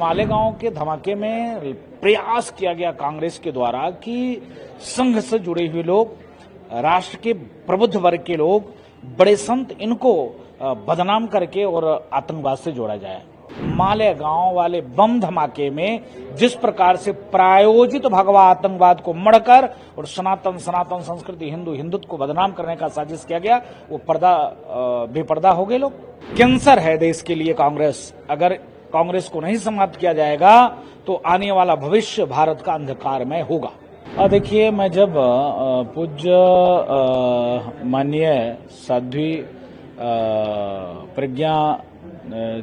मालेगांव के धमाके में प्रयास किया गया कांग्रेस के द्वारा कि संघ से जुड़े हुए लोग, राष्ट्र के प्रबुद्ध वर्ग के लोग, बड़े संत, इनको बदनाम करके और आतंकवाद से जोड़ा जाए। मालेगांव वाले बम धमाके में जिस प्रकार से प्रायोजित भगवा आतंकवाद को मढ़कर और सनातन संस्कृति, हिंदुत्व को बदनाम करने का साजिश किया गया, वो बेपर्दा हो गए लोग। कैंसर है देश के लिए कांग्रेस। अगर कांग्रेस को नहीं समाप्त किया जाएगा तो आने वाला भविष्य भारत का अंधकारमय होगा। देखिए, मैं जब पूज्य माननीय साध्वी प्रज्ञा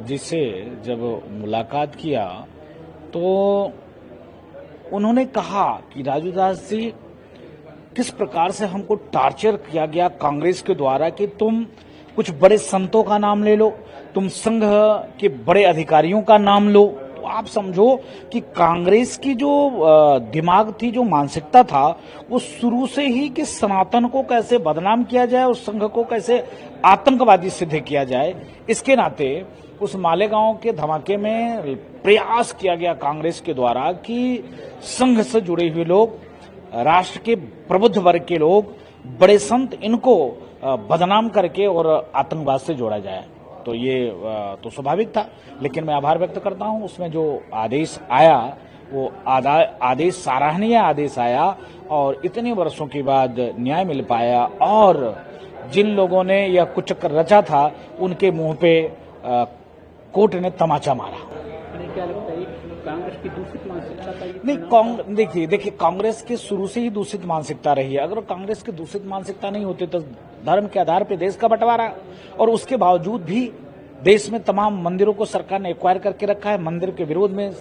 जी से जब मुलाकात किया तो उन्होंने कहा कि राजू दास जी, किस प्रकार से हमको टॉर्चर किया गया कांग्रेस के द्वारा कि तुम कुछ बड़े संतों का नाम ले लो, तुम संघ के बड़े अधिकारियों का नाम लो। तो आप समझो कि कांग्रेस की जो दिमाग थी, जो मानसिकता था, वो शुरू से ही कि सनातन को कैसे बदनाम किया जाए और संघ को कैसे आतंकवादी सिद्ध किया जाए। इसके नाते उस मालेगांव के धमाके में प्रयास किया गया कांग्रेस के द्वारा कि संघ से जुड़े हुए लोग, राष्ट्र के प्रबुद्ध वर्ग के लोग, बड़े संत, इनको बदनाम करके और आतंकवाद से जोड़ा जाए। तो ये तो स्वाभाविक था, लेकिन मैं आभार व्यक्त करता हूं, उसमें जो आदेश आया वो आदेश सराहनीय आदेश आया और इतने वर्षों के बाद न्याय मिल पाया और जिन लोगों ने यह कुचक्र रचा था उनके मुंह पे कोर्ट ने तमाचा मारा। क्या लगता है कांग्रेस की दूषित मानसिकता का नहीं, देखिए कांग्रेस की शुरू से ही दूषित मानसिकता रही है। अगर कांग्रेस की दूषित मानसिकता नहीं होती तो धर्म के आधार पर देश का बंटवारा, और उसके बावजूद भी देश में तमाम मंदिरों को सरकार ने एक्वायर करके रखा है। मंदिर के विरोध में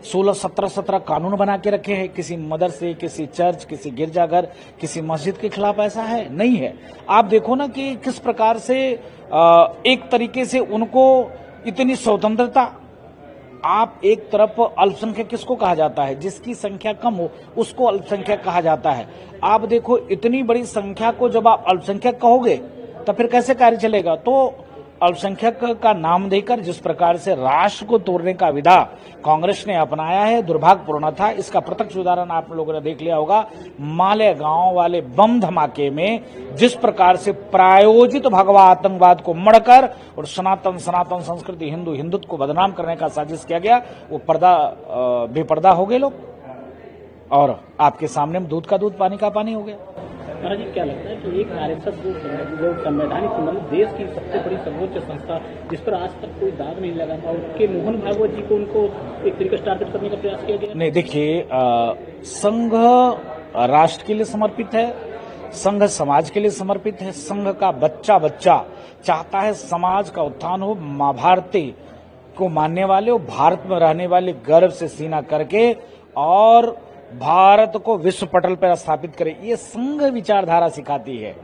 16-17 कानून बना के रखे हैं। किसी मदरसे, किसी चर्च, किसी गिरजाघर, किसी मस्जिद के खिलाफ ऐसा है नहीं है। आप देखो ना कि किस प्रकार से एक तरीके से उनको इतनी स्वतंत्रता। आप एक तरफ अल्पसंख्यक किसको कहा जाता है? जिसकी संख्या कम हो उसको अल्पसंख्यक कहा जाता है। आप देखो, इतनी बड़ी संख्या को जब आप अल्पसंख्यक कहोगे तो फिर कैसे कार्य चलेगा? तो अल्पसंख्यक का नाम देकर जिस प्रकार से राष्ट्र को तोड़ने का विधा कांग्रेस ने अपनाया है, दुर्भाग्यपूर्ण था। इसका प्रत्यक्ष उदाहरण आप लोगों ने देख लिया होगा। मालेगांव वाले बम धमाके में जिस प्रकार से प्रायोजित भगवा आतंकवाद को मढ़कर और सनातन संस्कृति, हिंदुत्व को बदनाम करने का साजिश किया गया, वो बेपर्दा हो गए लोग और आपके सामने दूध का दूध, पानी का पानी हो गया। महाराज जी, क्या लगता है कि एक आरएसएस जो संवैधानिक संबंध देश की सबसे बड़ी सर्वोच्च संस्था, जिस पर आज तक कोई दाग नहीं लगा था, उसके मोहन भागवत जी को उनको एक तरीके से टारगेट करने का प्रयास किया गया? नहीं, देखिए, संघ राष्ट्र के लिए समर्पित है, संघ समाज के लिए समर्पित है। संघ का बच्चा चाहता है समाज का उत्थान हो, माँ भारती को मानने वाले हो, भारत में रहने वाले गर्व से सीना करके और भारत को विश्व पटल पर स्थापित करे। ये संघ विचारधारा सिखाती है।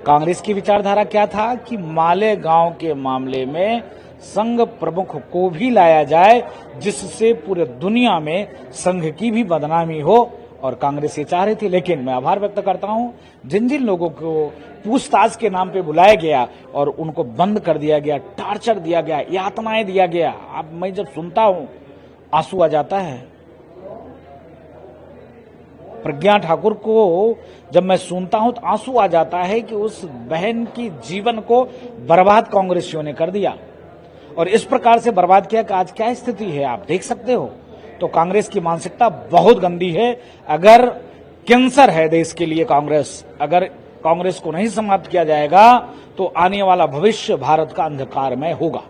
कांग्रेस की विचारधारा क्या था कि मालेगांव के मामले में संघ प्रमुख को भी लाया जाए, जिससे पूरे दुनिया में संघ की भी बदनामी हो, और कांग्रेस ये चाह रही थी। लेकिन मैं आभार व्यक्त करता हूं, जिन लोगों को पूछताछ के नाम पे बुलाया गया और उनको बंद कर दिया गया, टॉर्चर दिया गया, यातनाएं दिया गया। अब मैं जब सुनता हूं आंसू आ जाता है। प्रज्ञा ठाकुर को जब मैं सुनता हूं तो आंसू आ जाता है कि उस बहन की जीवन को बर्बाद कांग्रेसियों ने कर दिया, और इस प्रकार से बर्बाद किया कि आज क्या स्थिति है आप देख सकते हो। तो कांग्रेस की मानसिकता बहुत गंदी है। अगर कैंसर है देश के लिए कांग्रेस, अगर कांग्रेस को नहीं समाप्त किया जाएगा तो आने वाला भविष्य भारत का अंधकारमय होगा।